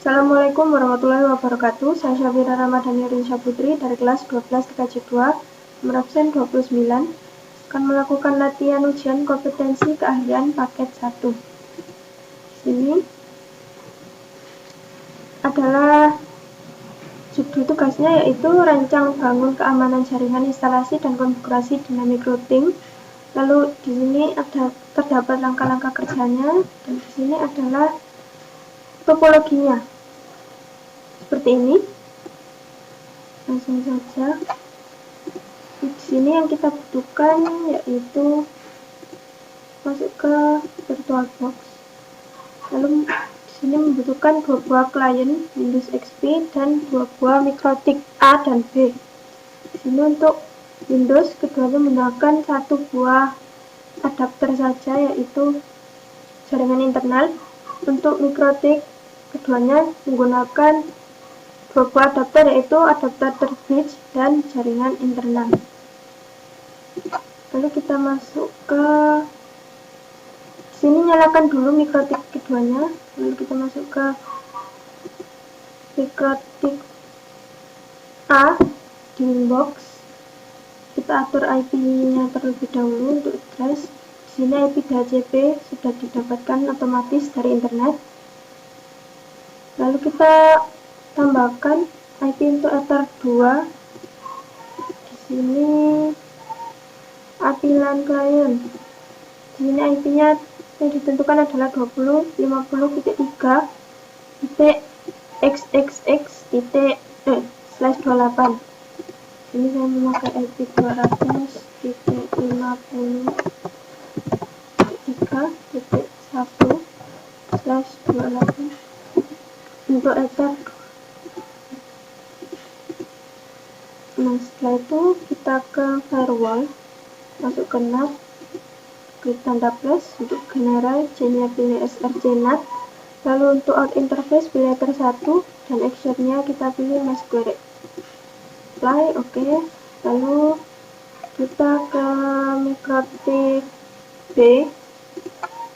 Assalamualaikum warahmatullahi wabarakatuh. Saya Syafira Ramadhani Rinsya Putri dari kelas 12 TKJ 2, nomor absen 29, akan melakukan latihan ujian kompetensi keahlian paket 1. Ini adalah judul tugasnya, yaitu rancang bangun keamanan jaringan, instalasi dan konfigurasi dynamic routing. Lalu di sini terdapat langkah-langkah kerjanya, dan di sini adalah topologinya. Seperti ini. Langsung saja. Di sini yang kita butuhkan yaitu masuk ke VirtualBox. Lalu di sini membutuhkan 2 buah klien Windows XP dan 2 buah mikrotik A dan B. Di sini untuk Windows keduanya menggunakan 1 buah adapter saja, yaitu jaringan internal. Untuk mikrotik keduanya menggunakan 2 buah adapter, yaitu adapter terbridge dan jaringan internal. Lalu kita masuk ke sini, nyalakan dulu mikrotik keduanya. Lalu kita masuk ke mikrotik A di Winbox. Kita atur IP-nya terlebih dahulu untuk address. Di sini IP DHCP sudah didapatkan otomatis dari internet. Lalu kita tambahkan IP untuk Ether 2. Di sini IP LAN client. Di sini IP-nya yang ditentukan adalah 20.50.3.xxx/28. Ini saya memakai IP 200.50.3.1/28 untuk Ether. Nah, setelah itu kita ke firewall, masuk ke NAT, klik tanda plus untuk general, J-nya pilih SRC NAT. Lalu untuk out interface pilih Ether 1 dan actionnya kita pilih MySQL. Apply, oke. Lalu kita ke mikrotik B.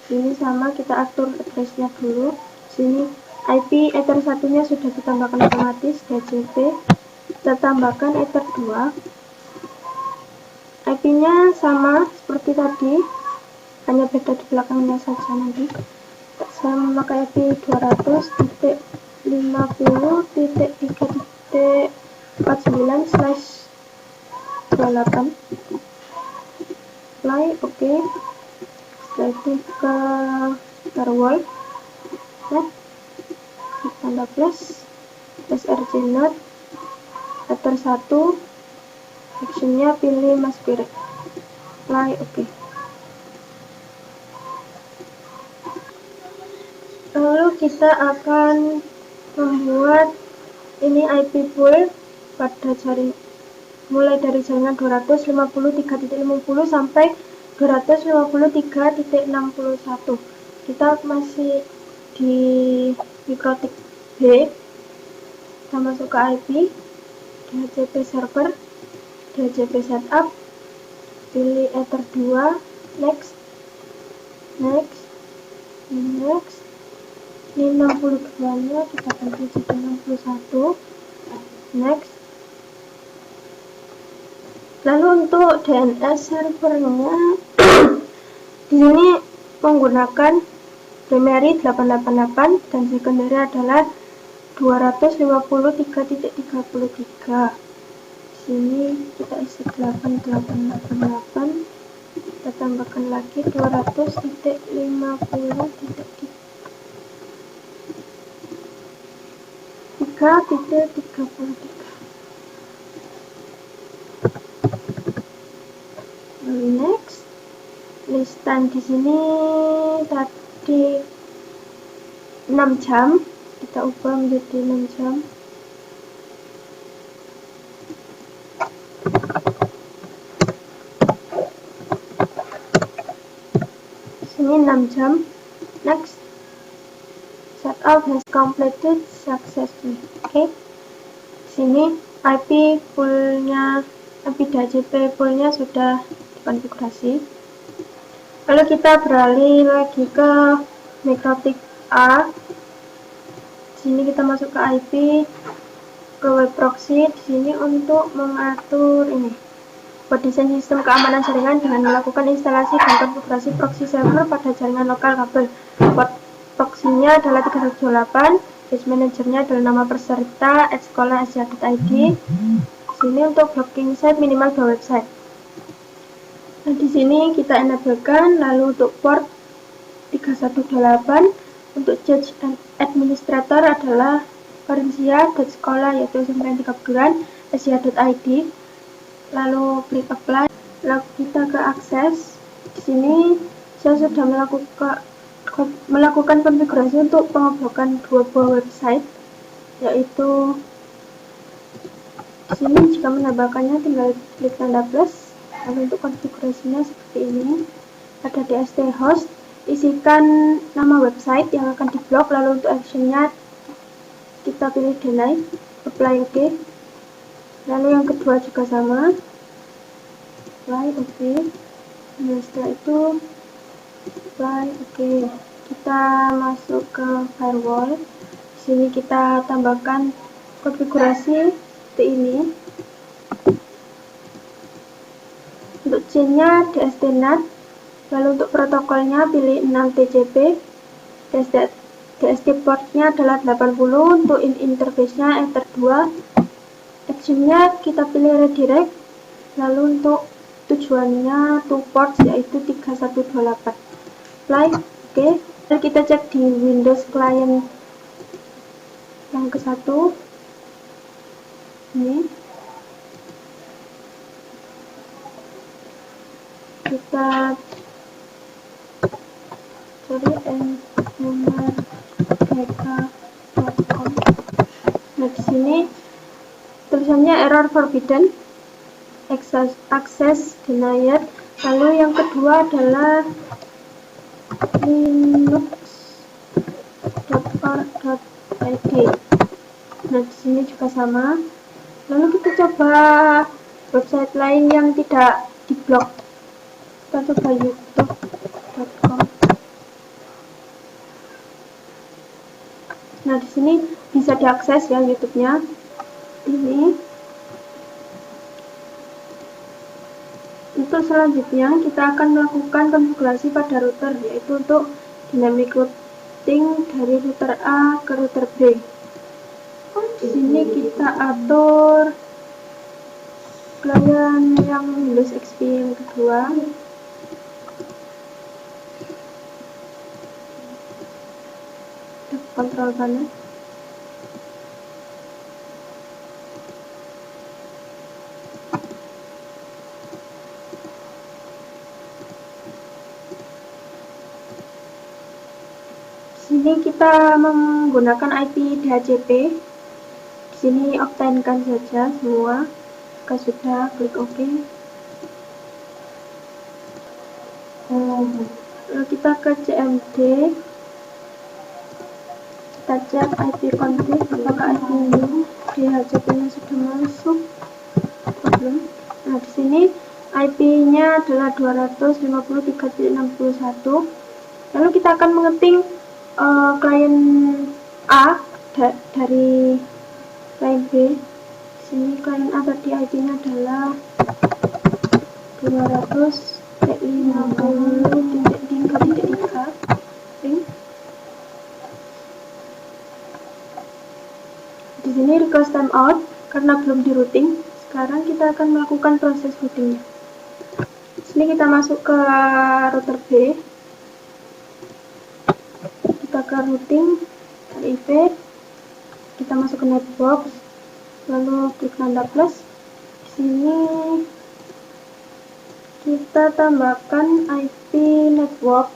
Ini sama, kita atur addressnya dulu. Sini IP Ether 1-nya sudah ditambahkan otomatis DHCP. Kita tambahkan Ether 2. IP-nya sama seperti tadi, hanya beda di belakangnya saja nanti. Saya memakai IP 200.50.3.49/28. Apply, oke. Setelah itu ke firewall, klik tanda plus, SRC NAT, Ether 1, actionnya pilih MySQL. Apply, oke. Lalu kita akan membuat ini IP pool pada jaring, mulai dari jaringan 253.50 sampai 253.61. Kita masih di mikrotik B. Kita masuk ke IP DHCP server, DHCP setup, pilih Ether 2, next. Ini 62-nya kita ganti jadi 61, next. Lalu untuk DNS servernya di sini menggunakan primary 888 dan secondary adalah 253.33. Sini kita isi 8888, kita tambahkan lagi 200.50.3.33. Next, listan di sini tadi 6 jam, kita ubah menjadi 6 jam. Sini 6 jam. Next, setup has completed successfully. Oke. Sini IP poolnya, IP DHCP poolnya sudah dikonfigurasi. Lalu kita beralih lagi ke mikrotik A. Di sini kita masuk ke IP, ke web proxy. Di sini untuk mengatur ini, buat desain sistem keamanan jaringan dengan melakukan instalasi dan konfigurasi proxy server pada jaringan lokal kabel. Port proxy-nya adalah 318, case manager-nya adalah nama peserta, @sekolah.asia.id. Sini untuk blocking site minimal 2 website. Nah, di sini kita enablekan. Lalu untuk port 318, untuk judge and administrator adalah Farinsia.sekolah, yaitu SMP Tingkat Perguruan Asia.id. Lalu klik apply. Lalu kita ke akses. Di sini saya sudah melakukan konfigurasi untuk pengoblokan 2 buah website, yaitu di sini jika menambahkannya tinggal klik tanda plus. Lalu untuk konfigurasinya seperti ini, ada DST host, isikan nama website yang akan diblok. Lalu untuk actionnya kita pilih deny, apply OK. Lalu yang kedua juga sama, apply OK. Nah, setelah itu apply OK. Kita masuk ke firewall. Di sini kita tambahkan konfigurasi seperti ini. Untuk chain-nya DST-NAT. Lalu untuk protokolnya pilih 6TCP. DST port-nya adalah 80. Untuk interface-nya Ether 2. Action-nya kita pilih redirect. Lalu untuk tujuannya to port, yaitu 3128. Apply OK. Lalu kita cek di Windows client yang ke satu ini, kita cari nomor.com. Nah, di sini tulisannya error forbidden, access denied. Lalu yang kedua adalah linux.org.id. Nah, di sini juga sama. Lalu kita coba website lain yang tidak diblok. Kita coba youtube.com. Nah, di sini bisa diakses ya YouTube-nya. Ini. Untuk selanjutnya kita akan melakukan konfigurasi pada router, yaitu untuk dynamic routing dari router A ke router B. Di sini kita atur klien yang Windows XP yang kedua. Kontrol panel. Sini kita menggunakan IP DHCP. Di sini obtainkan saja semua. Jika sudah, klik OK. Lalu kita ke CMD. Kita cek IP config, apakah IP DHCP-nya sudah masuk. Belum. Nah, di sini IP-nya adalah 253.61. Lalu kita akan mengeting klien A dari klien B. Di sini klien A tadi IP-nya adalah 250.50.3. Di sini request timeout karena belum di routing. Sekarang kita akan melakukan proses routingnya. Di sini kita masuk ke router B. Kita ke routing dari IP, kita masuk ke network, lalu klik tanda plus. Di sini kita tambahkan IP network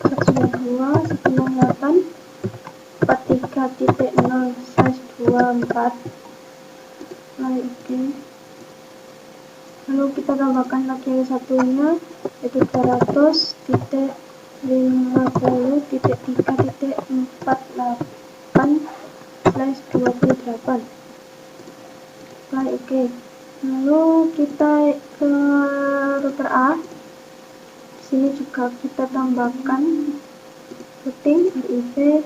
192.168.43.0/24. Oke. Lalu kita tambahkan lagi yang satunya, yaitu 200.50.3.48/28. Oke. Lalu kita ke router A. Di sini juga kita tambahkan routing RIP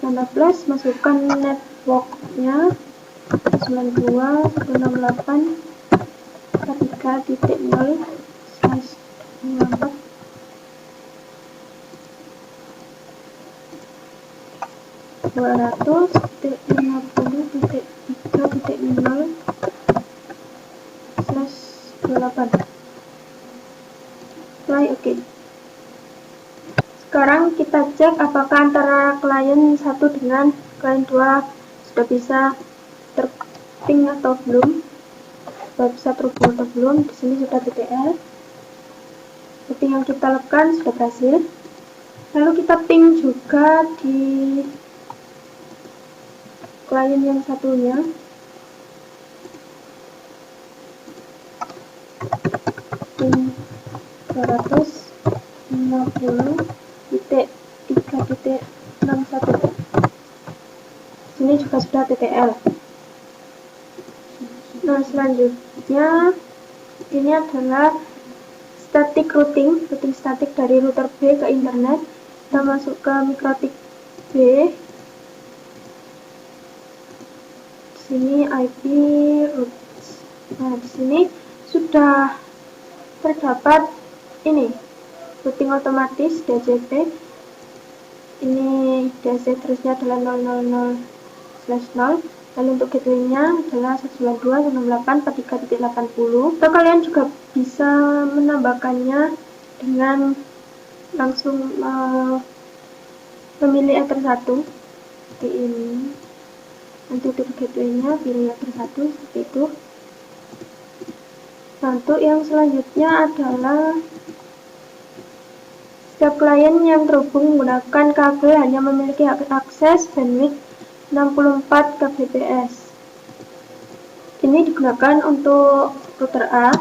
tanda plus, masukkan networknya 92.168.43.0/24 200.50.3.0/28. Apply oke. Sekarang kita cek apakah antara klien 1 dengan klien 2 sudah bisa terping atau belum, sudah bisa terhubung atau belum. Di sini sudah TTL. Setting yang kita lakukan sudah berhasil. Lalu kita ping juga di klien yang satunya. Ping 250.3.61. Sini juga sudah TTL. Nah, selanjutnya ini adalah static routing statik dari router B ke internet. Kita masuk ke mikrotik B. Di sini IP routes. Nah, di sini sudah terdapat ini routing otomatis DHCP. Ini DHCP terusnya adalah 000/0. Lalu untuk gateway-nya adalah 192.168.43.80. Atau kalian juga bisa menambahkannya dengan langsung memilih Ether 1 seperti ini. Nanti untuk gateway-nya pilih Ether 1 seperti itu. Nah, untuk yang selanjutnya adalah setiap klien yang terhubung menggunakan kabel hanya memiliki akses bandwidth 64 kbps. Ini digunakan untuk router A,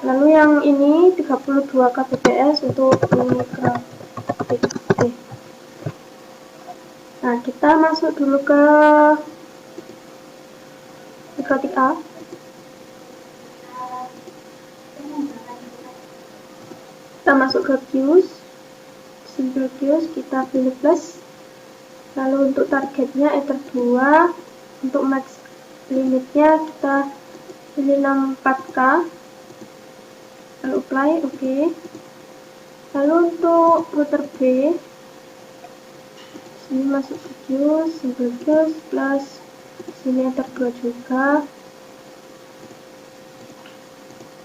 lalu yang ini 32 kbps untuk mikrotik B. Nah, kita masuk dulu ke mikrotik A. Kita masuk ke queues, simple queues, kita pilih plus. Lalu untuk targetnya Ether 2, untuk max limitnya kita pilih 64K. Lalu apply oke. Lalu untuk router B, sini masuk ke queues, simple queues, plus sini Ether 2 juga.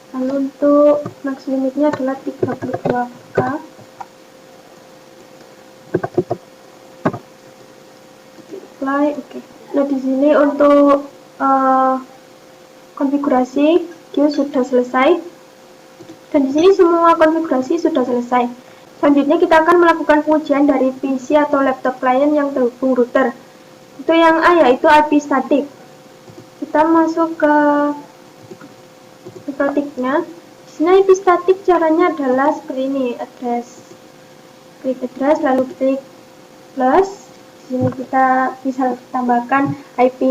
Lalu untuk max limitnya adalah 32K. Apply oke. Nah, di sini untuk konfigurasi queue sudah selesai. Dan di sini semua konfigurasi sudah selesai. Selanjutnya kita akan melakukan pengujian dari PC atau laptop klien yang terhubung router. Itu yang A, yaitu IP static. Kita masuk ke mikrotiknya. Di sini IP static caranya adalah seperti ini, klik address lalu klik plus. Di sini kita bisa tambahkan IP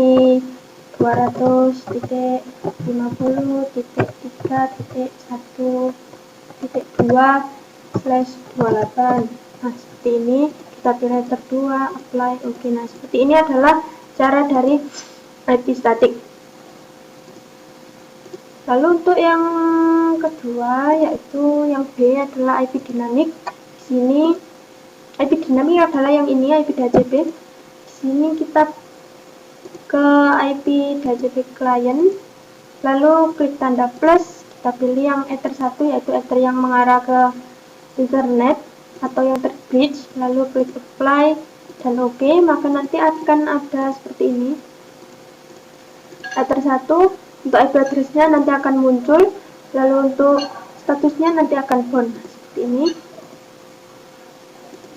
200.3.1.2/28. Nah, seperti ini. Kita pilih Ether 2, apply oke. Nah, seperti ini adalah cara dari IP static. Lalu untuk yang kedua, yaitu yang B adalah IP dynamic. Di sini IP dynamic adalah yang ini, IP DHCP. Di sini kita ke IP DHCP client, lalu klik tanda plus, kita pilih yang Ether 1, yaitu Ether yang mengarah ke internet atau yang terbridge, lalu klik apply dan oke. Maka nanti akan ada seperti ini, Ether 1 untuk IP address-nya nanti akan muncul, lalu untuk statusnya nanti akan bound seperti ini.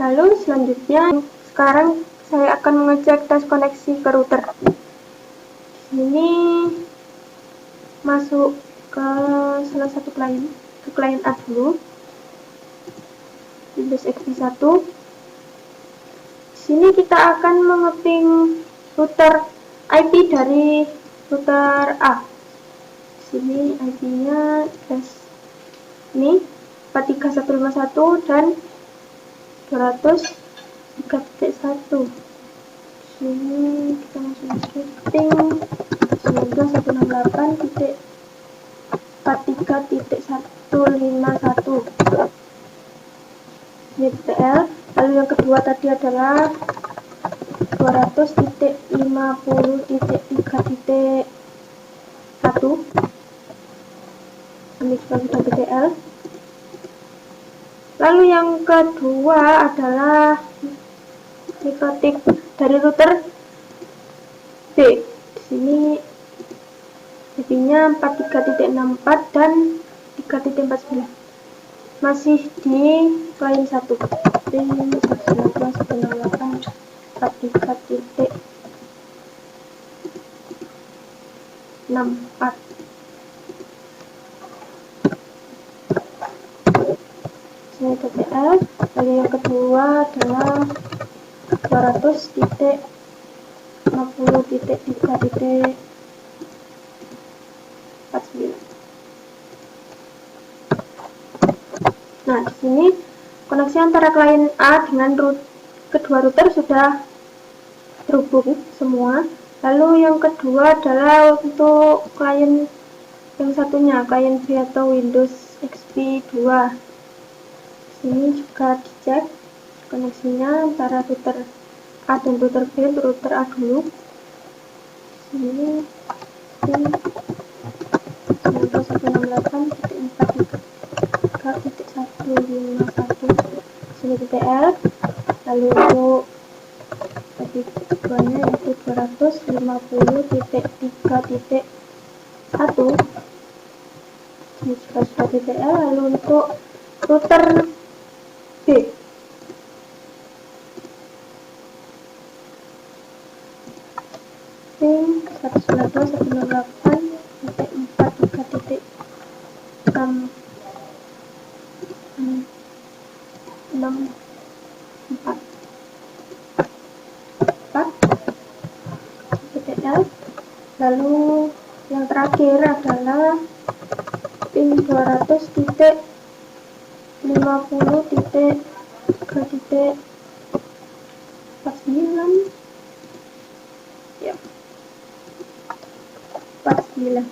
Lalu selanjutnya, sekarang saya akan mengecek tes koneksi ke router. Ini masuk ke salah satu klien, ke klien A dulu, Windows XP 1. Di sini kita akan mengeping router IP dari router A. Di sini IP-nya Ini 43151 dan 203.1. Sini kita langsung setting 19143.43.151 ini TTL. Lalu yang kedua tadi adalah 200.50.3.1 ini juga sudah TTL. Lalu yang kedua adalah mikrotik dari router B. Di sini IP-nya 43.64 dan 3.49. Masih di klien 1. Pin 192.168.43.64. Sini TTL. Lalu yang kedua adalah 200.50.3.49. Nah, di sini koneksi antara klien A dengan kedua router sudah terhubung semua. Lalu yang kedua adalah untuk klien yang satunya, klien B atau Windows XP 2. Sini juga dicek koneksinya antara router A dan router B. Untuk router A dulu. Sini 168.4.151 sini TTL. Lalu untuk tadi keduanya yaitu 250.3.1 ini juga sudah TTL. Lalu untuk router B pin 192.168.43.664 TTL. Lalu yang terakhir adalah pin 200.50.3.49 ya 49.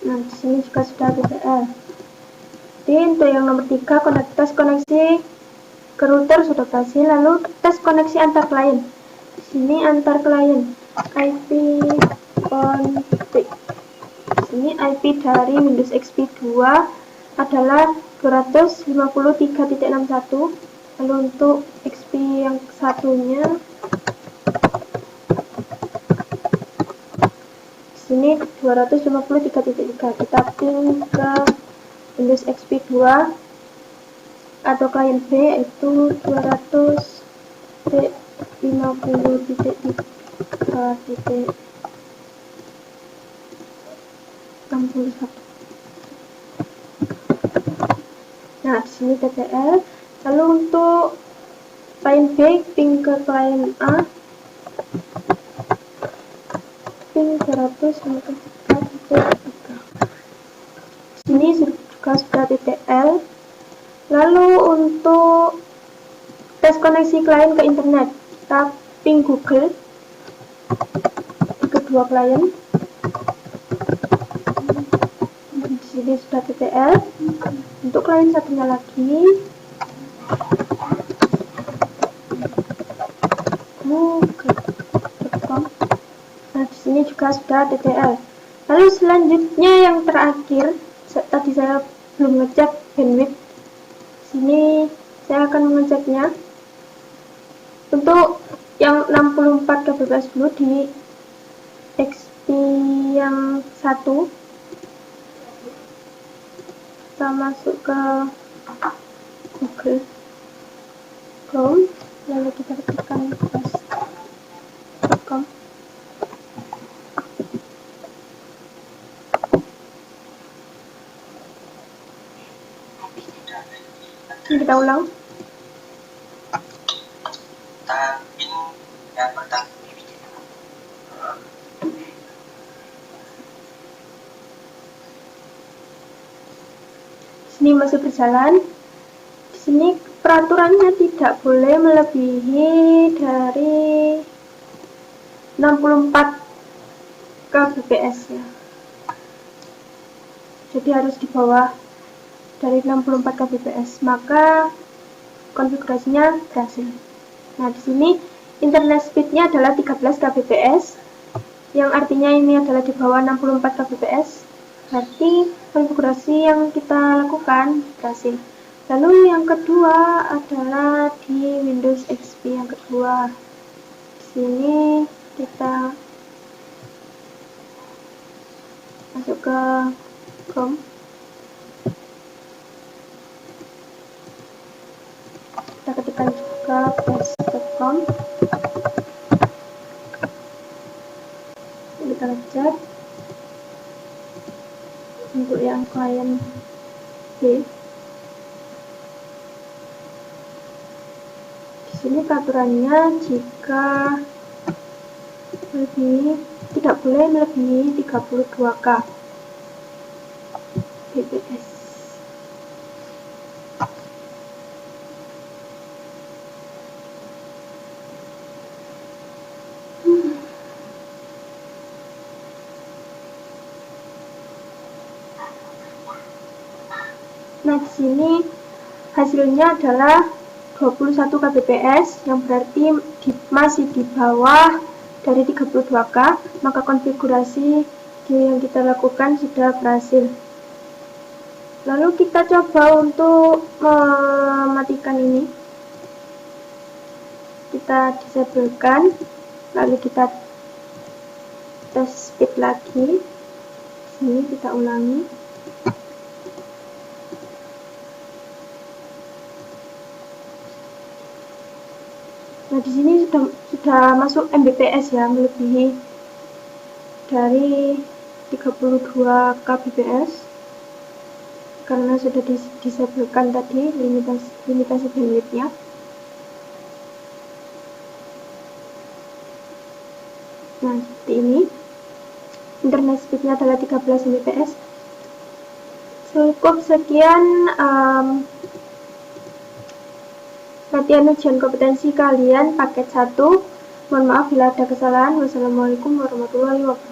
Nah, di sini juga sudah TTL. Jadi untuk yang nomor 3 tes koneksi ke router sudah berhasil. Lalu tes koneksi antar klien. Di sini antar klien IP config. Di sini IP dari Windows XP 2 adalah 253.61. Lalu untuk XP yang satunya di sini 253.3. Kita ping ke Windows XP 2 atau klien B yaitu 200.50.3.61. Nah, di sini TTL. Lalu untuk klien B ping ke klien A ping 253.3. Sini juga sudah TTL. Lalu untuk tes koneksi klien ke internet, kita ping Google di kedua klien. Di sini sudah TTL. Untuk klien satunya lagi, google.com. Nah, di sini juga sudah TTL. Lalu selanjutnya yang terakhir, tadi saya belum ngecek bandwidth. Sini saya akan mengeceknya. Untuk yang 64 kbps dulu di XP yang 1. Kita masuk ke Google Chrome, lalu kita ketikkan post.com. Kita ulang. Sini masih berjalan. Di sini peraturannya tidak boleh melebihi dari 64 kbps ya. Jadi harus di bawah dari 64 kbps, maka konfigurasinya berhasil. Nah, di sini internet speednya adalah 13 kbps, yang artinya ini adalah di bawah 64 kbps. Berarti konfigurasi yang kita lakukan berhasil. Lalu yang kedua adalah di Windows XP yang kedua. Di sini kita masuk ke Chrome. Kita ketikkan juga paste.com. Kita cek untuk yang klien B. Di sini peraturannya jika tidak boleh melebihi 32K bps. Nah, di sini hasilnya adalah 21 kbps, yang berarti masih di bawah dari 32K, maka konfigurasi yang kita lakukan sudah berhasil. Lalu kita coba untuk mematikan ini. Kita disablekan, lalu kita tes speed lagi. Sini kita ulangi. Nah, di sini sudah masuk Mbps ya, melebihi dari 32 kbps karena sudah disablekan tadi limitasi bandwidthnya. Nah, seperti ini. Internet speednya adalah 13 Mbps. Cukup sekian latihan ujian kompetensi kalian paket 1. Mohon maaf bila ada kesalahan. Wassalamualaikum warahmatullahi wabarakatuh.